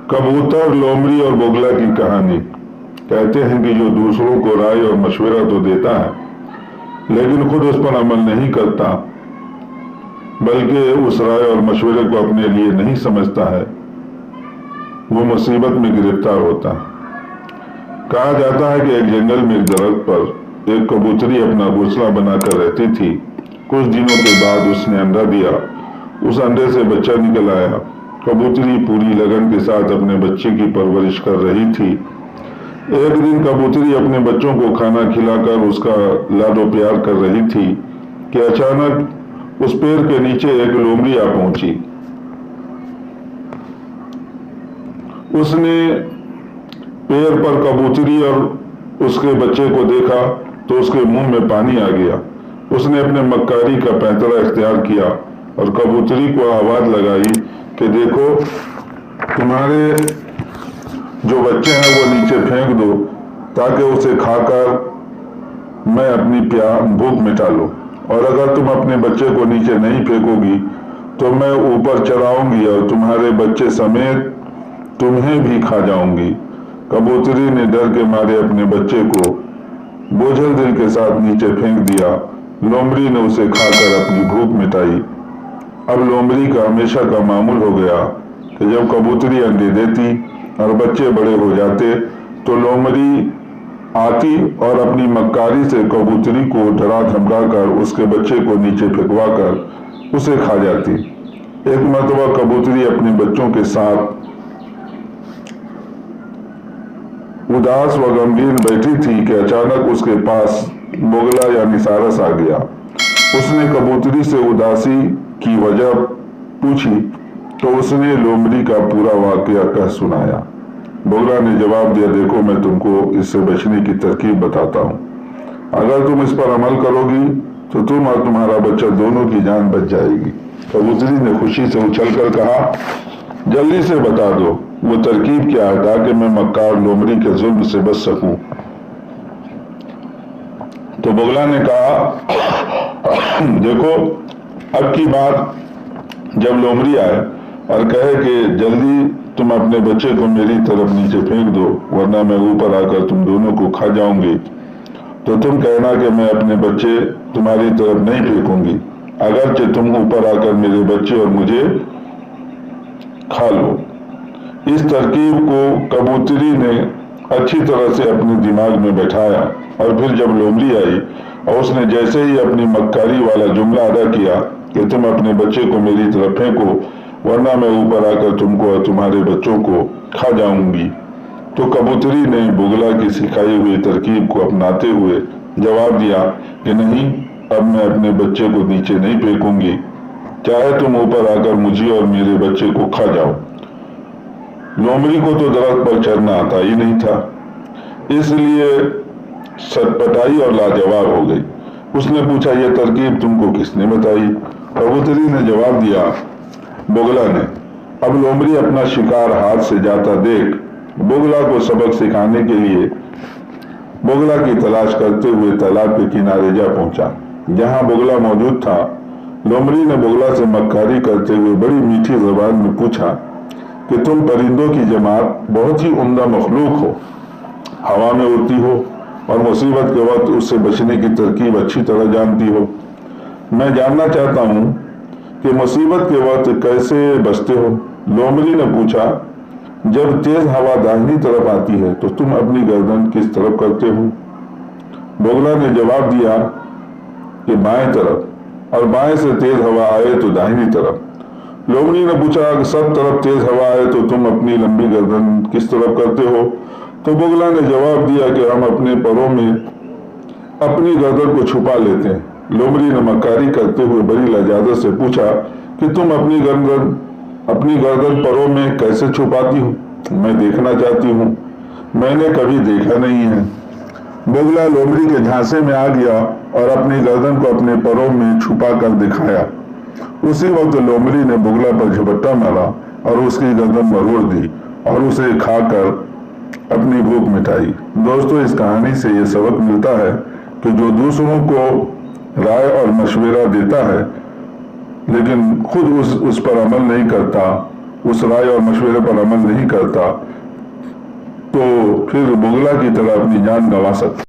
कबूतर, लोमड़ी और बोगला की कहानी। कहते हैं कि जो दूसरों को राय और मशवरा तो देता है, लेकिन खुद उस पर अमल नहीं करता, बल्कि उस राय और मशवरे को अपने लिए नहीं समझता है, वो मुसीबत में गिरफ्तार होता है। कहा जाता है कि एक जंगल में एक दरख्त पर एक कबूतरी अपना घोंसला बनाकर रहती थी। कुछ दिनों के बाद उसने अंडा दिया। उस अंडे से बच्चा निकल आया। कबूतरी पूरी लगन के साथ अपने बच्चे की परवरिश कर रही थी। एक दिन कबूतरी अपने बच्चों को खाना खिलाकर उसका लाडो प्यार कर रही थी कि अचानक उस पेड़ के नीचे एक लोमड़ी आ पहुंची। उसने पेड़ पर कबूतरी और उसके बच्चे को देखा तो उसके मुंह में पानी आ गया। उसने अपने मक्कारी का पैंतरा इख्तियार किया और कबूतरी को आवाज लगाई कि देखो, तुम्हारे जो बच्चे हैं वो नीचे फेंक दो ताकि उसे खाकर मैं अपनी भूख मिटा लूं, और अगर तुम अपने बच्चे को नीचे नहीं फेंकोगी तो मैं ऊपर चढ़ाऊंगी और तुम्हारे बच्चे समेत तुम्हें भी खा जाऊंगी। कबूतरी ने डर के मारे अपने बच्चे को बोझल दिल के साथ नीचे फेंक दिया। लोमड़ी ने उसे खाकर अपनी भूख मिटाई। अब लोमड़ी का हमेशा का मामूल हो गया कि जब कबूतरी अंडे देती और बच्चे बड़े हो जाते तो लोमड़ी आती और अपनी मक्कारी से कबूतरी को डरा धमका कर उसके बच्चे को नीचे फेंकवा कर उसे खा जाती। एक मर्तबा कबूतरी अपने बच्चों के साथ उदास व गंभीर बैठी थी कि अचानक उसके पास बोगला यानी सारस आ गया। उसने कबूतरी से उदासी की वजह पूछी तो उसने लोमड़ी का पूरा वाकया कह सुनाया। बोगला ने जवाब दिया, देखो, मैं तुमको इससे बचने की तरकीब बताता हूँ। अगर तुम इस पर अमल करोगी तो तुम और तुम्हारा बच्चा दोनों की जान बच जाएगी। कबूतरी ने खुशी से उछलकर कहा, जल्दी से बता दो, वो तरकीब क्या है ताकि मैं मक्कार लोमड़ी के जुल्म से बच सकूं। तो बोगला ने कहा, देखो, अब की बात जब लोमड़ी आए और कहे कि जल्दी तुम अपने बच्चे को मेरी तरफ नीचे फेंक दो वरना मैं ऊपर आकर तुम दोनों को खा जाऊंगी, तो तुम कहना कि मैं अपने बच्चे तुम्हारी तरफ नहीं फेंकूंगी, अगरचे तुम ऊपर आकर मेरे बच्चे और मुझे खा लो। इस तरकीब को कबूतरी ने अच्छी तरह से अपने दिमाग में बैठाया और फिर जब लोमड़ी आई और उसने जैसे ही अपनी मक्कारी वाला जुमला अदा किया कि तुम अपने बच्चे को मेरी तरफ फेंको वरना मैं ऊपर आकर तुमको और तुम्हारे बच्चों को खा जाऊंगी, तो कबूतरी ने बोगला की सिखाई हुई तरकीब को अपनाते हुए जवाब दिया कि नहीं, अब मैं अपने बच्चे को नीचे नहीं फेंकूंगी, चाहे तुम ऊपर आकर मुझे और मेरे बच्चे को खा जाओ। लोमड़ी को तो दरख्त पर चढ़ना आता ही नहीं था, इसलिए सटपटाई और लाजवाब हो गई। उसने पूछा, यह तरकीब तुमको किसने बताई? कबूतरी ने जवाब दिया, बोगला ने। अब लोमड़ी अपना शिकार हाथ से जाता देख बोगला को सबक सिखाने के लिए बोगला की तलाश करते हुए तालाब के किनारे जा पहुंचा। जहां बोगला मौजूद था, लोमड़ी ने बोगला से मक्कारी करते हुए बड़ी मीठी जबान में पूछा कि तुम परिंदों की जमात बहुत ही उम्दा मखलूक हो, हवा में उड़ती हो और मुसीबत के वक्त उससे बचने की तरकीब अच्छी तरह जानती हो। मैं जानना चाहता हूँ कि मुसीबत के वक्त कैसे बचते हो। लोमड़ी ने पूछा, जब तेज हवा दाहिनी तरफ आती है तो तुम अपनी गर्दन किस तरफ करते हो? बोगला ने जवाब दिया कि बाएं तरफ, और बाएं से तेज हवा आए तो दाहिनी तरफ। लोमड़ी ने पूछा कि सब तरफ तेज हवा आए तो तुम अपनी लंबी गर्दन किस तरफ करते हो? तो बोगला ने जवाब दिया कि हम अपने परों में अपनी गर्दन को छुपा लेते हैं। लोमड़ी ने मक्कारी करते हुए बड़ी लजाजत से पूछा कि तुम अपनी गर्दन परों में कैसे छुपाती हो? मैं देखना चाहती हूँ, मैंने कभी देखा नहीं है। बोगला लोमड़ी के झांसे में आ गया और अपनी गर्दन को अपने परों में छुपा कर दिखाया। उसी वक्त लोमड़ी ने बोगला पर झपट्टा मारा और उसकी गर्दन मरोड़ दी और उसे खाकर अपनी भूख मिटाई। दोस्तों, इस कहानी से ये सबक मिलता है कि जो दूसरों को राय और मशवरा देता है लेकिन खुद उस पर अमल नहीं करता, اس رائے اور مشورے پر عمل نہیں کرتا تو پھر بغلا کی طرح اپنی جان گنوا سکتا